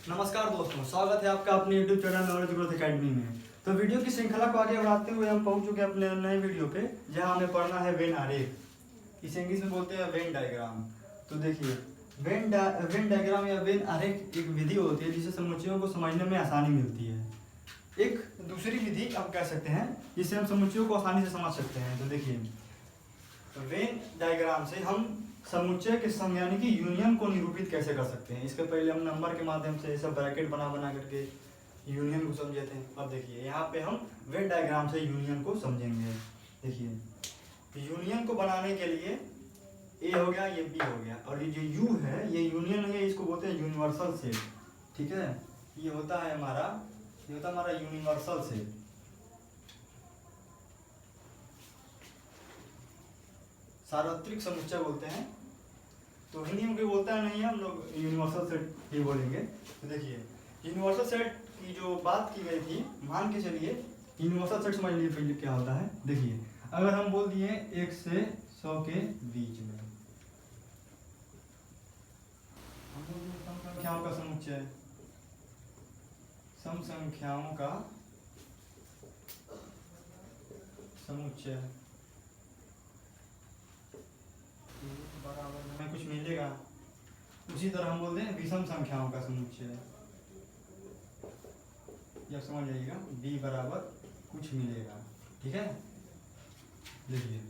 नमस्कार दोस्तों, स्वागत है आपका अपने YouTube channel knowledge growth academy में। तो वीडियो की श्रृंखला को आगे बढ़ाते हुए हम पहुंच चुके हैं अपने नए वीडियो पे, जहां हमें पढ़ना है वेन आरेख। इसे इंग्लिश में बोलते हैं वेन डायग्राम। तो देखिए, वेन डायग्राम या वेन आरेख एक विधि होती है जिससे समुच्चयों को समझने में आसानी मिलती है। एक दूसरी विधि आप कह सकते हैं जिससे हम समुच्चयों को आसानी से समझ सकते हैं। तो देखिए, वेन डायग्राम से हम समुच्चय के संग यानी कि यूनियन को निरूपित कैसे कर सकते हैं। इसके पहले हम नंबर के माध्यम से सब ब्रैकेट बना करके यूनियन को समझे थे। अब देखिए, यहाँ पे हम वेन डायग्राम से यूनियन को समझेंगे। देखिए, यूनियन को बनाने के लिए ए हो गया, ये बी हो गया, और ये जो यू है ये यूनियन है, इसको बोलते हैं यूनिवर्सल सेट। ठीक है, ये होता है हमारा यूनिवर्सल सेट। सार्वत्रिक समुच्चय बोलते हैं। तो हिंदी में कोई बोलता है नहीं है, हम लोग यूनिवर्सल सेट ही बोलेंगे। तो देखिए, यूनिवर्सल सेट की जो बात की गई थी, मान के चलिए यूनिवर्सल सेट समझ लीजिए पहले क्या होता है। देखिए, अगर हम बोल दिए 1 से 100 के बीच में सम संख्याओं का समुच्चय, सम संख्याओं का समुच्चय बराबर में कुछ मिलेगा। उसी तरह हम बोलते हैं विषम संख्याओं का समुच्चय, या समझ जाइएगा b बराबर कुछ मिलेगा। ठीक है, देखिए,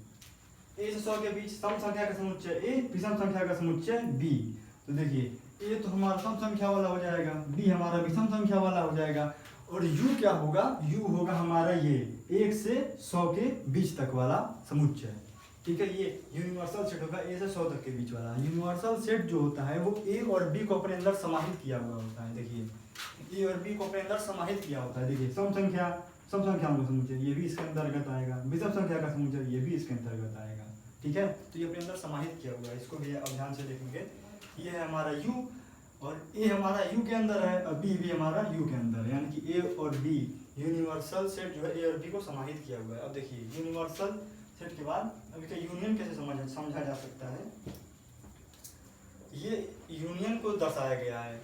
a से 100 के बीच सम संख्या का समुच्चय a, विषम संख्या का समुच्चय b। तो देखिए, a तो हमारा सम संख्या वाला हो जाएगा, b हमारा विषम संख्या वाला हो जाएगा, और u क्या होगा, u होगा हमारा ये 1 से 100 के बीच तक वाला समुच्चय। ठीक है, ये यूनिवर्सल सेट होगा a से 100 तक के बीच वाला। यूनिवर्सल सेट जो होता है वो a और b को अपने अंदर समाहित किया हुआ होता है। देखिए, a और b को अपने अंदर समाहित किया होता है। देखिए, सम संख्याओं का समुच्चय ये भी इसके अंतर्गत आएगा, विषम संख्या का समुच्चय ये भी इसके अंतर्गत आएगा। ठीक है, तो ये अपने अंदर समाहित किया हुआ है। इसको भी अब ध्यान से देखेंगे। ये है हमारा u, और a हमारा u के अंदर है, और b भी हमारा u के अंदर है, यानी कि a और b यूनिवर्सल सेट जो है a और b को समाहित किया हुआ है। अब देखिए, यूनिवर्सल सेट के बाद अब इसका यूनियन कैसे समझा जा सकता है। ये यूनियन को दर्शाया गया है।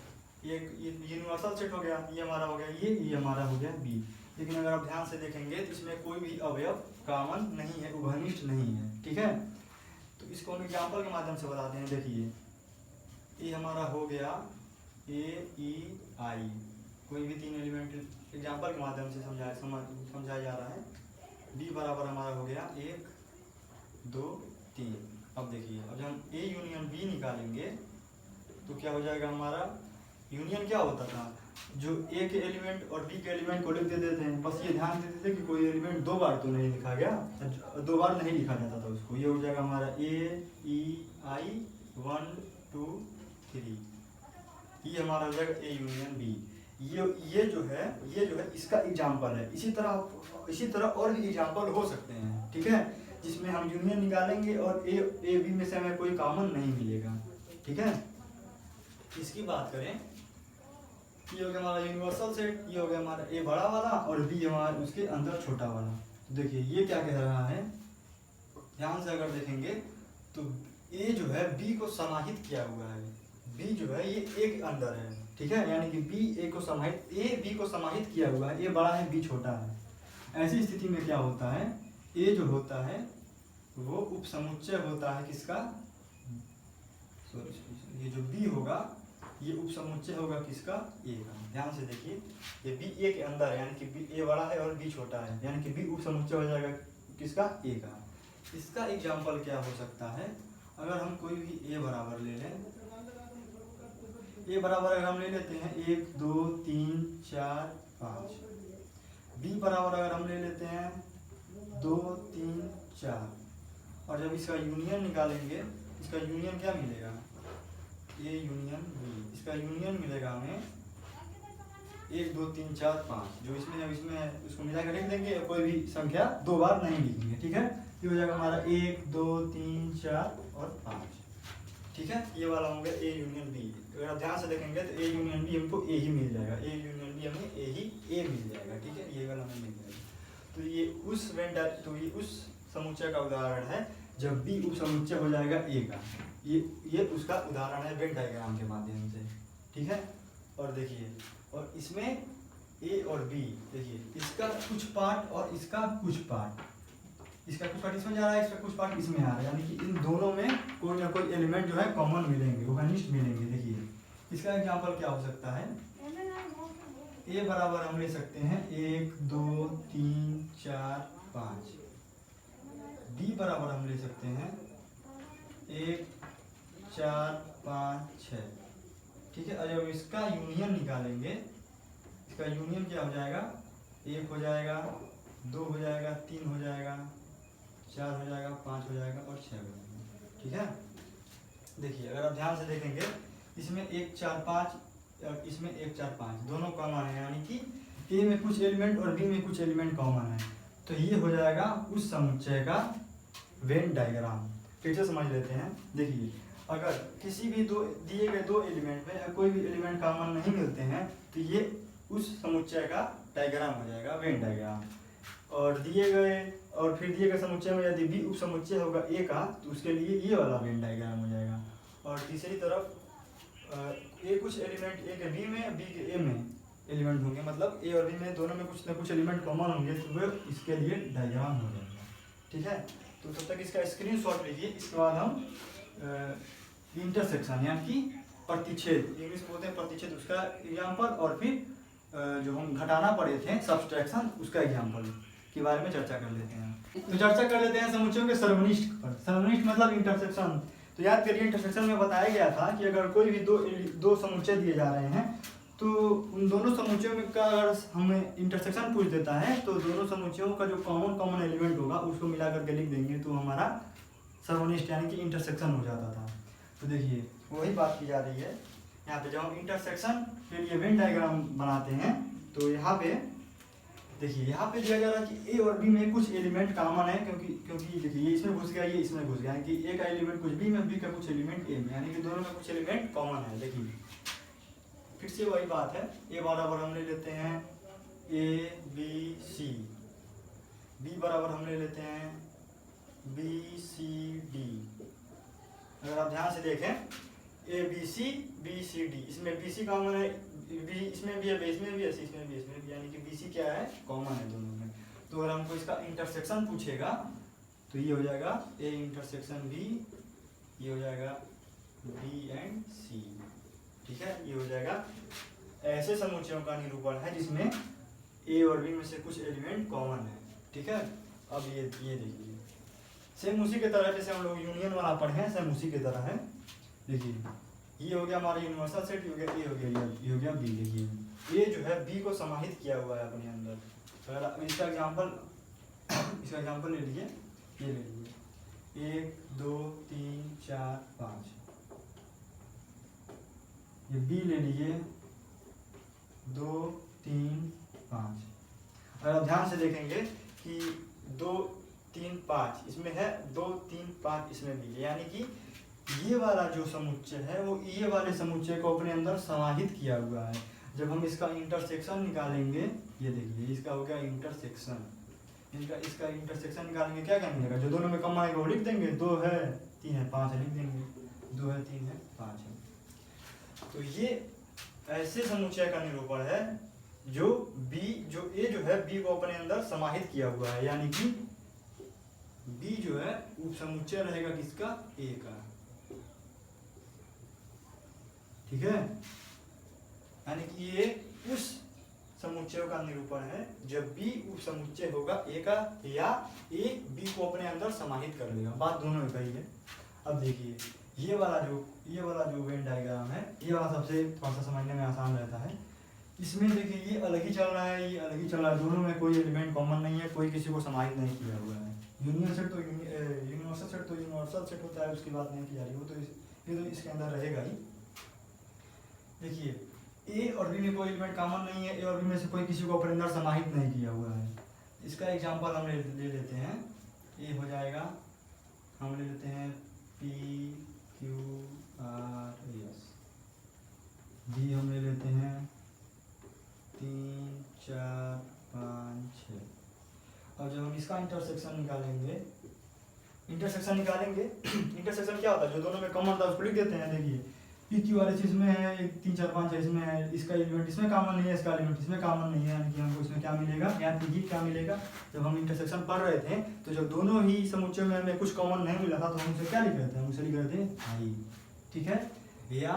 ये यूनिवर्सल सेट हो गया, ये हमारा हो गया ये हमारा हो गया बी। लेकिन अगर आप ध्यान से देखेंगे तो इसमें कोई भी अवयव कॉमन नहीं है, उभयनिष्ठ नहीं है। ठीक है, तो इसको हम एग्जाम्पल के माध्यम से बताते हैं। देखिए, ये हमारा हो गया ए ई आई, कोई भी 3 एलिमेंट एग्जाम्पल के माध्यम से समझाया जा रहा है। बी बराबर हमारा हो गया 1 2 3। अब देखिए, अब जब हम ए यूनियन बी निकालेंगे तो क्या हो जाएगा हमारा। यूनियन क्या होता था, जो ए के एलिमेंट और बी के एलिमेंट को लिख देते थे, बस ये ध्यान देते थे कि कोई एलिमेंट 2 बार तो नहीं लिखा गया, 2 बार नहीं लिखा जाता था उसको। ये हो जाएगा हमारा ए ई आई 1 2 3, ये हमारा हो जाएगा ए यूनियन बी। ये जो है इसका एग्जाम्पल है। इसी तरह और भी एग्जाम्पल हो सकते हैं। ठीक है, जिसमें हम यूनियन निकालेंगे और ए बी में से हमें कोई कॉमन नहीं मिलेगा। ठीक है, इसकी बात करें, ये हो गया हमारा यूनिवर्सल सेट, ये हो गया हमारा ए बड़ा वाला और बी हमारा उसके अंदर छोटा वाला। तो देखिए, ये क्या कह रहा है, ध्यान से अगर देखेंगे तो ए जो है बी को समाहित किया हुआ है, बी जो है ये ए के अंदर है। ठीक है, यानी कि ए बी को समाहित किया हुआ है, ए बड़ा है बी छोटा है। ऐसी स्थिति में क्या होता है, ए जो होता है वो उपसमुच्चय होता है किसका, ये जो बी होगा ये उपसमुच्चय होगा किसका, ए का। ध्यान से देखिए, ये बी ए के अंदर है, यानी कि बी ए बड़ा है और बी छोटा है, यानी कि बी उपसमुच्चय हो जाएगा किसका, ए का। इसका एग्जाम्पल क्या हो सकता है, अगर हम कोई भी ए बराबर ले लें, ए बराबर अगर हम ले लेते हैं 1 2 3 4 5, बी बराबर अगर हम ले लेते हैं 2 3 4, और जब इसका यूनियन निकालेंगे, इसका यूनियन क्या मिलेगा, ए यूनियन बी। इसका यूनियन मिलेगा हमें 1 2 3 4 5, जो इसमें उसको मिलाकर लिख देंगे, कोई भी संख्या 2 बार नहीं लिखेंगे। ठीक है, ये हो जाएगा हमारा 1 2 3 4 और 5। ठीक है, ये वाला हो गया ए यूनियन बी। अगर आप ध्यान से देखेंगे तो ए यूनियन बी हमको ए ही मिल जाएगा, ए यूनियन बी हमें ए मिल जाएगा। ठीक है, ये वाला हमें मिल जाएगा। तो ये उस समुच्चय का उदाहरण है जब बी उपसमुच्चय हो जाएगा ए का। ये उसका उदाहरण है वेन डायग्राम के माध्यम से। ठीक है, और देखिए, और इसमें ए और बी, देखिए इसका कुछ पार्ट और इसका कुछ पार्ट, इसका कुछ पार्ट इसमें जा रहा है, इसका कुछ पार्ट इसमें आ रहा है, यानी कि इन दोनों में कोई ना कोई एलिमेंट जो है कॉमन मिलेंगे, घनिष्ठ मिलेंगे। देखिए इसका एग्जांपल क्या हो सकता है, ए बराबर हम ले सकते हैं 1 2 3 4 5, बी बराबर हम ले सकते हैं 1 4 5 6। ठीक है, और जब इसका यूनियन निकालेंगे, इसका यूनियन क्या हो जाएगा, 1 हो जाएगा, 2 हो जाएगा, 3 हो जाएगा, 4 हो जाएगा, 5 हो जाएगा और 6 हो जाएगा। ठीक है, देखिए अगर आप ध्यान से देखेंगे, इसमें 1 4 5 और इसमें 1 4 5 दोनों कॉमन है, यानी कि ए में कुछ एलिमेंट और बी में कुछ एलिमेंट कॉमन है, तो ये हो जाएगा उस समुच्चय का वेन डायग्राम। फिर से समझ लेते हैं। देखिए अगर किसी भी दो दिए गए दो एलिमेंट में कोई भी एलिमेंट कॉमन नहीं मिलते हैं, तो ये उस समुच्चय का डायग्राम हो जाएगा, वेन डायग्राम। और दिए गए समुच्चय में यदि बी उप समुच्चय होगा ए का, तो उसके लिए ये वाला वेन डायग्राम हो जाएगा। और तीसरी तरफ ए कुछ एलिमेंट ए के बी में, बी के ए में एलिमेंट होंगे, मतलब ए और बी में दोनों में कुछ ना कुछ एलिमेंट कॉमन होंगे, तो वो इसके लिए डायग्राम हो जाएगा। ठीक है, तो तब तक इसका स्क्रीनशॉट लीजिए। इसके बाद हम इंटरसेक्शन यानी कि प्रतिच्छेद, इंग्लिश बोलते हैं प्रतिच्छेद, उसका एग्जाम्पल, और फिर जो हम घटाना पड़े थे सब्सट्रैक्शन, उसका एग्जाम्पल के बारे में चर्चा कर लेते हैं। तो चर्चा कर लेते हैं समुच्चयों के सर्वनिष्ठ पर। सर्वनिष्ठ मतलब इंटरसेक्शन। तो याद करिए, इंटरसेक्शन में बताया गया था कि अगर कोई भी दो समुच्चय दिए जा रहे हैं, तो उन दोनों समुच्चयों में का अगर हमें इंटरसेक्शन पूछ देता है, तो दोनों समुच्चयों का जो कॉमन एलिमेंट होगा उसको मिला करके लिख देंगे, तो हमारा सर्वनिष्ठ यानी कि इंटरसेक्शन हो जाता था। तो देखिए वही बात की जा रही है यहाँ पे। जब हम इंटरसेक्शन के लिए वेन डायग्राम बनाते हैं, तो यहाँ पे देखिए, यहाँ पे दिया जा रहा है कि ए और बी में कुछ एलिमेंट कॉमन है, क्योंकि देखिए ये इसमें घुस गया, ये इसमें घुस गया, यानी कि ए का एलिमेंट कुछ बी में, बी का कुछ एलिमेंट ए में, यानी कि दोनों में कुछ एलिमेंट कॉमन है। देखिए फिर से वही बात है, ए बराबर हम ले लेते हैं ए बी सी, बी बराबर हम ले लेते हैं बी सी डी। अगर आप ध्यान से देखें, ए बी सी डी, इसमें बी सी कॉमन है, बी इसमें भी है, इसमें भी है, इसमें भी, इसमें भी, यानी कि बी सी क्या है, कॉमन है दोनों में। तो अगर हमको इसका इंटरसेक्शन पूछेगा, तो ये हो जाएगा ए इंटरसेक्शन बी, ये हो जाएगा बी एंड सी। ठीक है, ये हो जाएगा ऐसे समुच्चयों का निरूपण है जिसमें ए और बी में से कुछ एलिमेंट कॉमन है। ठीक है, अब ये देखिए, सेम उसी के तरह जैसे हम लोग यूनियन वाला पढ़े हैं, सेम उसी के तरह है। देखिए ये हो गया हमारा यूनिवर्सल सेट, हो गया ए, हो गया ये हो गया बी। देखिए ए जो है बी को समाहित किया हुआ है अपने अंदर। अगर इसका एग्जांपल ले लीजिए, ये ले लीजिए 1 2 3 4 5, ये बी ले लीजिए 2 3 5। अगर आप ध्यान से देखेंगे कि 2 3 5 इसमें है, 2 3 5 इसमें भी है, यानी कि ये वाला जो समुच्चय है वो ये वाले समुच्चय को अपने अंदर समाहित किया हुआ है। जब हम इसका इंटरसेक्शन निकालेंगे, ये देखिए इसका हो गया इंटरसेक्शन, इसका इंटरसेक्शन निकालेंगे, क्या मिलेगा, जो दोनों में कॉमन है वो लिख देंगे, 2 है 3 है 5 है लिख देंगे, 2 है 3 है 5 है। तो ये ऐसे समुच्चय का निरूपण है जो ए जो है बी को अपने अंदर समाहित किया हुआ है, यानी कि बी जो है उप समुच्चय रहेगा किसका, ए का। ठीक है, यानी कि ये उस समुच्चय का निरूपण है जब बी उप समुच्चय होगा ए का, या ए बी को अपने अंदर समाहित कर लेगा। बात दोनों में कही है। अब देखिए ये वाला जो वेन डायग्राम है, ये वाला सबसे थोड़ा सा समझने में आसान रहता है। इसमें देखिए ये अलग ही चल रहा है, ये अलग ही चल रहा है, दोनों में कोई एलिमेंट कॉमन नहीं है, कोई किसी को समाहित नहीं किया हुआ है। यूनिवर्सल सेट तो यूनिवर्सल सेट होता है, उसकी बात नहीं की जा रही, वो तो ये तो इसके अंदर रहेगा ही। देखिए ए और बी में कोई एलिमेंट कॉमन नहीं है, ए और बी में से कोई किसी को अपने अंदर समाहित नहीं किया हुआ है। इसका एग्जांपल हम ले लेते हैं, ए हो जाएगा, हम ले लेते हैं P Q R S, B हम ले लेते हैं 3 4 5 6। अब जब हम इसका इंटरसेक्शन निकालेंगे इंटरसेक्शन क्या होता है, जो दोनों में कॉमन था उसको लिख देते हैं। देखिए पी क्यू आर एस इसमें है, 1 3 4 5 इसमें है, इसका एलिमेंट इसमें कॉमन नहीं है, इसका एलिमेंट इसमें कॉमन नहीं है, यानी कि हमको इसमें क्या मिलेगा, याद कीजिए क्या मिलेगा। जब हम इंटरसेक्शन पढ़ रहे थे तो जब दोनों ही समुच्चयों में हमें कुछ कॉमन नहीं मिला था तो हम उसे क्या लिख रहे थे, हम उसे लिख रहे थे हाई, ठीक है। या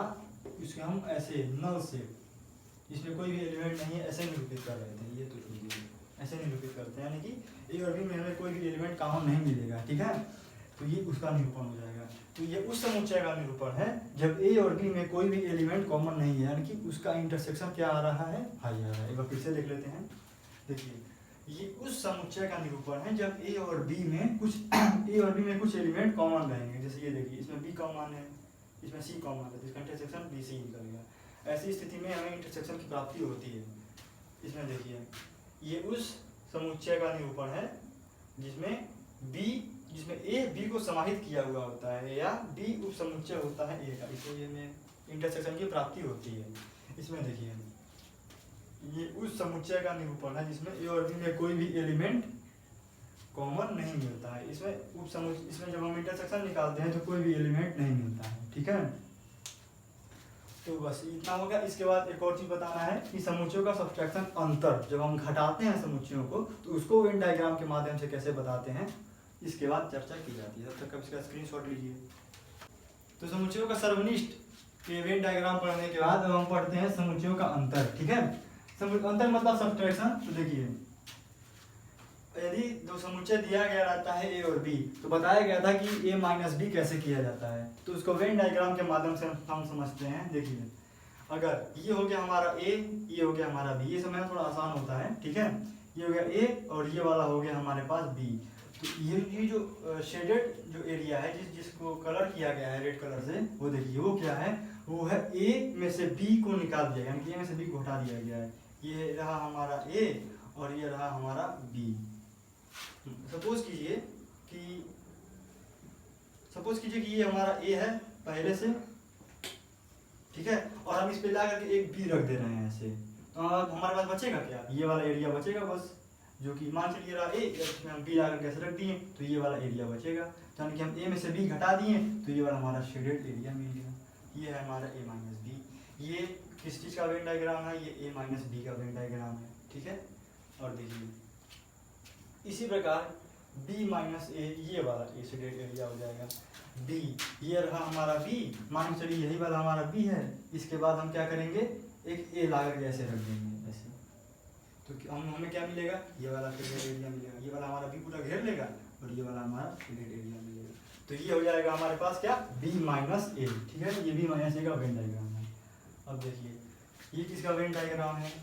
इसके हम ऐसे नल से, इसमें कोई भी एलिमेंट नहीं है, ऐसे निरूपित कर रहे थे, ये तो ऐसे निरूपित करते हैं, यानी कि ए और बी में हमें कोई भी एलिमेंट कॉमन नहीं मिलेगा, ठीक है। तो ये उसका निरूपण हो जाएगा। तो ये उस समुच्चय का निरूपण है जब ए और बी में कोई भी एलिमेंट कॉमन नहीं है, यानी कि उसका इंटरसेक्शन क्या आ रहा है, हाई आ रहा है। एक बार फिर से देख लेते हैं, देखिए ये उस समुच्चय का निरूपण है जब ए और बी में कुछ ए और बी में कुछ एलिमेंट कॉमन रहेंगे। जैसे ये देखिए, इसमें बी कॉमन है, इसमें सी कॉमन है, तो इसका इंटरसेक्शन बी सी निकलेगा। ऐसी स्थिति में हमें इंटरसेक्शन की प्राप्ति होती है। इसमें देखिए ये उस समुच्चय का निरूपण है जिसमें ए बी को समाहित किया हुआ होता है, या बी उप समुच्चय होता है ए का, इसलिए में इंटरसेक्शन की प्राप्ति होती है। इसमें देखिए ये उस समुच्चय का निरूपण है जिसमें ए और बी में कोई भी एलिमेंट कॉमन नहीं मिलता है। इसमें जब हम इंटरसेक्शन निकालते हैं तो कोई भी एलिमेंट नहीं मिलता है, ठीक है। तो बस इतना हो गया। इसके बाद एक और चीज बताना है कि समुच्चयों का सब्ट्रैक्शन अंतर, जब हम घटाते हैं समुच्चयों को तो उसको वेन डायग्राम के माध्यम से कैसे बताते हैं, इसके बाद चर्चा की जाती है। तब तक इसका स्क्रीनशॉट लीजिए। तो समुच्चयों का सर्वनिष्ठ के वेन डायग्राम पढ़ने के बाद अब हम पढ़ते हैं समुच्चयों का अंतर, ठीक है। अंतर मतलब सब्ट्रैक्शन। तो देखिए यदि दो समुच्चय दिया गया रहता है ए और बी, तो बताया गया था कि ए माइनस बी कैसे किया जाता है, तो उसको वेन डायग्राम के माध्यम से हम समझते हैं। देखिए अगर ये हो गया हमारा ए, ये हो गया हमारा बी, ये समझना थोड़ा आसान होता है, ठीक है। ये हो गया ए और ये वाला हो गया हमारे पास बी। तो ये जो शेडेड जो एरिया है, जिसको कलर किया गया है रेड कलर से, वो देखिए वो क्या है, वो है ए में से बी को निकाल दिया, यानी कि ए में से बी को हटा दिया गया है। ये रहा हमारा ए और ये रहा हमारा बी। सपोज कीजिए कि ये हमारा ए है पहले से, ठीक है, और हम इस पे ला करके एक बी रख दे रहे हैं ऐसे, तो हमारे पास बचेगा क्या, ये वाला एरिया बचेगा बस, जो कि मान चलिए रहा ए, इसमें हम बी ला करके ऐसे रख दिए तो ये वाला एरिया बचेगा। तो यानी कि हम ए में से बी घटा दिए तो ये वाला हमारा शेडेड एरिया मिल गया। ये है हमारा ए माइनस बी। ये किस चीज़ का वेन डायग्राम है, ये ए माइनस बी का वेन डायग्राम है, ठीक है। और देखिए इसी प्रकार b माइनस ए, ये वाला ए शेडेड एरिया हो जाएगा। b ये रहा हमारा b, मान चलिए यही वाला हमारा b है। इसके बाद हम क्या करेंगे, एक a ला करके ऐसे रख देंगे ऐसे, तो हमें क्या मिलेगा, ये वाला शेडेड एरिया मिलेगा। ये वाला हमारा b पूरा घेर लेगा और ये वाला हमारा शेडेड एरिया मिलेगा। तो ये हो जाएगा हमारे पास क्या, b माइनस ए, ठीक है। ये b माइनस ए का वेन डायग्राम है। अब देखिए ये किसका वेन डायग्राम है,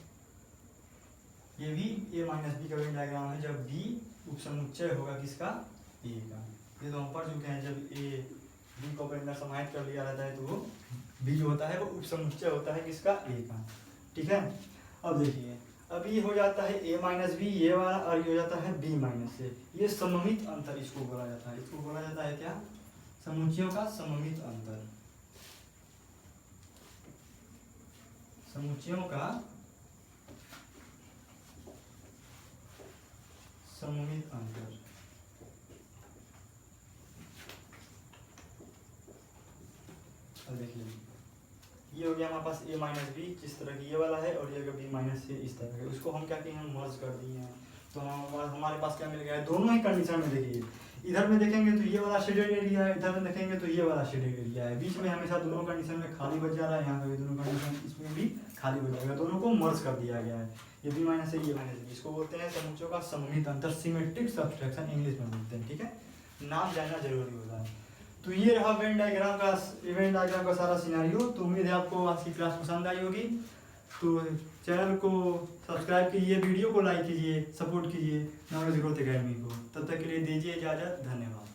ये भी ए माइनस बी का वेन डायग्राम है जब बी उपसमुच्चय होगा किसका, ए का। ये तो हम पढ़ चुके हैं, जब ए बी को अपने अंदर समाहित कर लिया रहता है तो वो बी जो होता है वो उपसमुच्चय होता है किसका, ए का, ठीक है। अब देखिए अब ये हो जाता है ए माइनस बी ये वाला, और ये हो जाता है बी माइनस ए। ये सममित अंतर इसको बोला जाता है। इसको बोला जाता है क्या, समुच्चयों का सममित अंतर। समुच्चयों का सममित अंतर। अब देखिए ये हो गया हमारे पास a माइनस बी जिस तरह की ये वाला है, और ये b माइनस से इस तरह का, उसको हम क्या किए, हम मर्ज कर दिए हैं। तो हमारे पास क्या मिल गया है, दोनों ही कंडीशन में देखिए, इधर में देखेंगे तो ये वाला शेडेड एरिया है, इधर में देखेंगे तो ये वाला शेडेड एरिया है, बीच में हमेशा दोनों कंडीशन में खाली बच जा रहा है। यहाँ पे भी दोनों कंडीशन इसमें भी खाली बच जाएगा, दोनों को मर्ज कर दिया गया है। ये b माइनस है, ये माइनस बी, इसको बोलते हैं समुच्चयों का सममित अंतर, सिमेट्रिक सब्ट्रैक्शन इंग्लिश में बोलते हैं, ठीक है। नाम जानना जरूरी होता है। तो ये रहा वेन डायग्राम का सारा सिनेरियो। तो उम्मीद है आपको आज की क्लास पसंद आई होगी। तो चैनल को सब्सक्राइब कीजिए, वीडियो को लाइक कीजिए, सपोर्ट कीजिए नॉलेज ग्रोथ एकेडमी को। तब तक के लिए दीजिए इजाज़त, धन्यवाद।